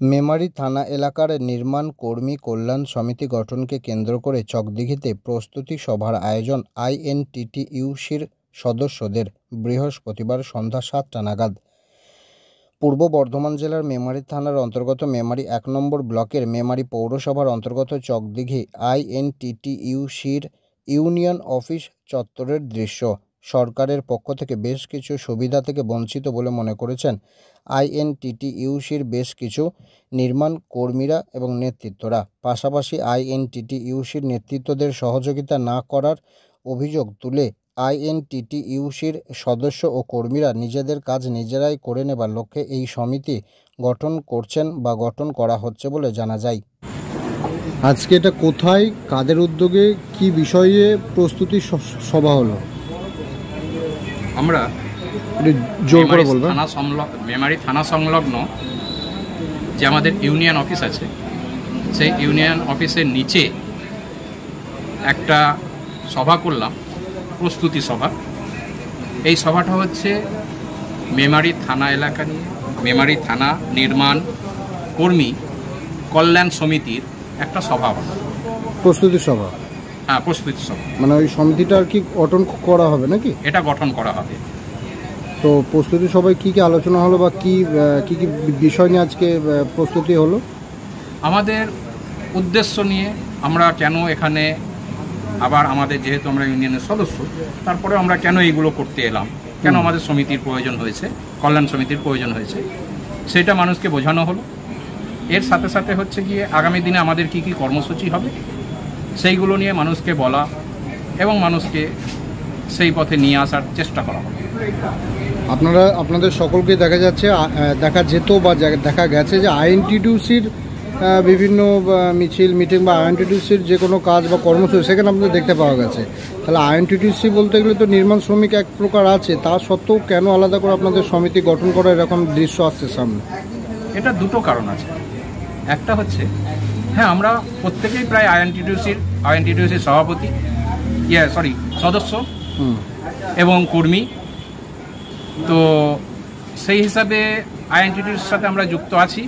মেমারি থানা এলাকার নির্মাণ কর্মী কল্যাণ সমিতি গঠনকে কেন্দ্র করে চকদিঘিতে প্রস্তুতি সভার আয়োজন আইএনটিটিইউসির সদস্যদের বৃহস্পতিবার সন্ধ্যা ৭টা নাগাদ। পূর্ব বর্ধমান জেলার মেমারি থানার অন্তর্গত মেমারি ১ নম্বর ব্লকের মেমারি পৌরসভার অন্তর্গত চকদিঘি আইএনটিটিইউসির ইউনিয়ন অফিস চত্বরের দৃশ্য। সরকারের পক্ষ থেকে বেশ কিছু সুবিধা থেকে বঞ্চিত বলে মনে করেছেন আইএনটিটিইউসির বেশ কিছু নির্মাণ কর্মীরা এবং নেতৃত্বরা। পাশাপাশি আইএনটিটিইউসির নেতৃত্বদের সহযোগিতা না করার অভিযোগ তুলে আইএনটিটিইউসির সদস্য ও কর্মীরা নিজেদের কাজ নিজেরাই করে নেবার লক্ষ্যে এই সমিতি গঠন করছেন বা গঠন করা হচ্ছে বলে জানা যায়। আজকে এটা কোথায়, কাদের উদ্যোগে, কি বিষয়ে প্রস্তুতি সভা হলো? আমরা জোর করে বলবেন। মেমারি থানা সংলগ্ন যে আমাদের ইউনিয়ন অফিস আছে, সেই ইউনিয়ন অফিসের নিচে একটা সভা করলাম, প্রস্তুতি সভা। এই সভাটা হচ্ছে মেমারি থানা এলাকা নিয়ে মেমারি থানা নির্মাণ কর্মী কল্যাণ সমিতির একটা সভা। প্রস্তুতি সভা? হ্যাঁ, প্রস্তুতি সভা। মানে ওই সমিতিটা আর কি গঠন করা হবে নাকি? এটা গঠন করা হবে। তো প্রস্তুতি সভায় কি কি আলোচনা হলো বা কি কি কি বিষয় নিয়ে আজকে প্রস্তুতি হলো? আমাদের উদ্দেশ্য নিয়ে আমরা কেন এখানে আবার আমাদের যেহেতু আমরা ইউনিয়নের সদস্য, তারপরে আমরা কেন এইগুলো করতে এলাম, কেন আমাদের সমিতির প্রয়োজন হয়েছে, কল্যাণ সমিতির প্রয়োজন হয়েছে, সেটা মানুষকে বোঝানো হলো। এর সাথে সাথে হচ্ছে গিয়ে আগামী দিনে আমাদের কি কি কর্মসূচি হবে সেইগুলো নিয়ে মানুষকে বলা এবং মানুষকে সেই পথে নিয়ে আসার চেষ্টা করা হবে। আপনাদের সকলকে দেখা যেত বা দেখা গেছে যে আইএনটিটিইউসির বিভিন্ন মিছিল মিটিং বা আইএনটিটিইউসির যে কোনো কাজ বা কর্মসূচি সেখানে আপনাদের দেখতে পাওয়া গেছে। তাহলে আইএনটিটিইউসি বলতে গেলে তো নির্মাণ শ্রমিক এক প্রকার আছে, তা সত্ত্বেও কেন আলাদা করে আপনাদের সমিতি গঠন করা এরকম দৃশ্য আসছে সামনে? এটা দুটো কারণ আছে। একটা হচ্ছে, হ্যাঁ, আমরা প্রত্যেকেই প্রায় আইএনটিটিইউসির সভাপতি, সদস্য এবং কর্মী। তো সেই হিসাবে আইএনটিটিইউসির সাথে আমরা যুক্ত আছি।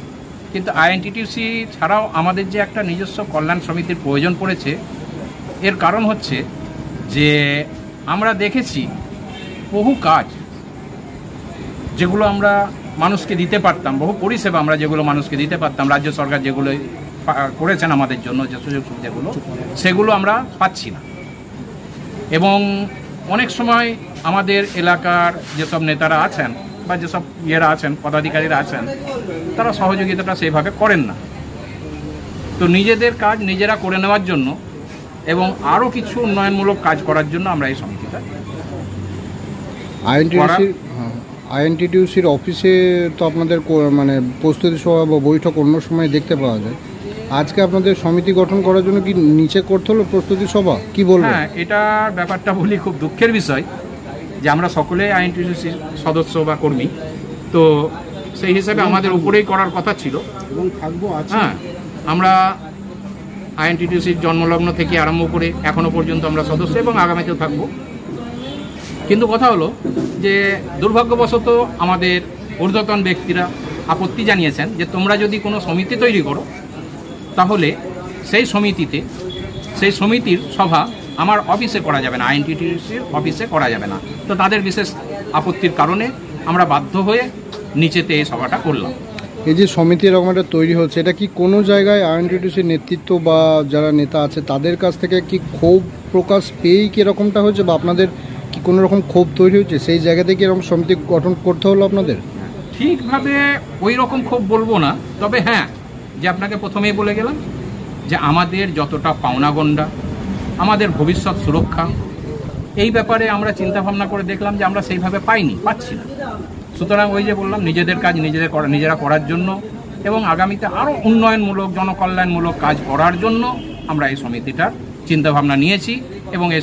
কিন্তু আইএনটিটিইউসি ছাড়াও আমাদের যে একটা নিজস্ব কল্যাণ সমিতির প্রয়োজন পড়েছে, এর কারণ হচ্ছে যে আমরা দেখেছি বহু কাজ যেগুলো আমরা মানুষকে দিতে পারতাম, বহু পরিষেবা আমরা যেগুলো মানুষকে দিতে পারতাম, রাজ্য সরকার যেগুলো করেছেন আমাদের জন্য যে সুযোগ সুবিধাগুলো, সেগুলো আমরা পাচ্ছি না। এবং অনেক সময় আমাদের এলাকার যেসব নেতারা আছেন বা যেসব আছেন, পদাধিকারীরা আছেন, তারা সহযোগিতাটা সেইভাবে করেন না। তো নিজেদের কাজ নিজেরা করে নেওয়ার জন্য এবং আরও কিছু উন্নয়নমূলক কাজ করার জন্য আমরা এই সমিতিটা আইএনটিটিইউসির অফিসে তো আপনাদের মানে প্রস্তুতি সভা বা বৈঠক অন্য সময় দেখতে পাওয়া যায়। আজকে আপনাদের সমিতি গঠন করার জন্য কি নিচে করতে হলো প্রস্তুতি সভা, কি বলবেন? হ্যাঁ, এটা ব্যাপারটা বলি, খুব দুঃখের বিষয় যে আমরা সকলেই আইএনটিটিইউসির সদস্য বা কর্মী। তো সেই হিসাবে আমাদের উপরেই করার কথা ছিল এবং থাকবো। হ্যাঁ, আমরা আইএনটিটিইউসির জন্মলগ্ন থেকে আরম্ভ করে এখনো পর্যন্ত আমরা সদস্য এবং আগামীতেও থাকবো। কিন্তু কথা হলো যে দুর্ভাগ্যবশত আমাদের ঊর্ধ্বতন ব্যক্তিরা আপত্তি জানিয়েছেন যে তোমরা যদি কোনো সমিতি তৈরি করো, তাহলে সেই সমিতির সভা আমার অফিসে করা যাবে না, আইএনটিটিইউসির অফিসে করা যাবে না। তো তাদের বিশেষ আপত্তির কারণে আমরা বাধ্য হয়ে নিচেতে এই সভাটা করলাম। এই যে সমিতি এরকম একটা তৈরি হচ্ছে, এটা কি কোনো জায়গায় আইএনটিটিইউসির নেতৃত্ব বা যারা নেতা আছে তাদের কাছ থেকে কি ক্ষোভ প্রকাশ পেয়েই কি এরকমটা হয়েছে, বা আপনাদের কি কোনো রকম ক্ষোভ তৈরি হচ্ছে সেই জায়গা থেকে এরকম সমিতি গঠন করতে হলো আপনাদের? ঠিকভাবে ওই রকম ক্ষোভ বলবো না, তবে হ্যাঁ, যে আপনাকে প্রথমেই বলে গেলাম যে আমাদের যতটা পাওনাগণ্ডা, আমাদের ভবিষ্যৎ সুরক্ষা, এই ব্যাপারে আমরা চিন্তাভাবনা করে দেখলাম যে আমরা সেইভাবে পাচ্ছি না। সুতরাং ওই যে বললাম, নিজেদের কাজ নিজেরা করার জন্য এবং আগামীতে আরও উন্নয়নমূলক জনকল্যাণমূলক কাজ করার জন্য আমরা এই সমিতিটার চিন্তাভাবনা নিয়েছি এবং এই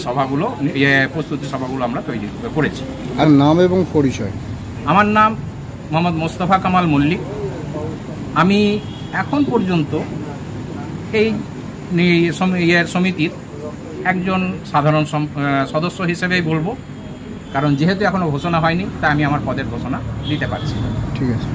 প্রস্তুতি সভাগুলো আমরা তৈরি করেছি। আর নাম এবং পরিচয়? আমার নাম মোহাম্মদ মোস্তফা কামাল মল্লিক। আমি এখন পর্যন্ত এই সমিতির একজন সাধারণ সদস্য হিসেবেই বলবো, কারণ যেহেতু এখনো ঘোষণা হয়নি তাই আমি আমার পদের ঘোষণা দিতে পারছি না। ঠিক আছে।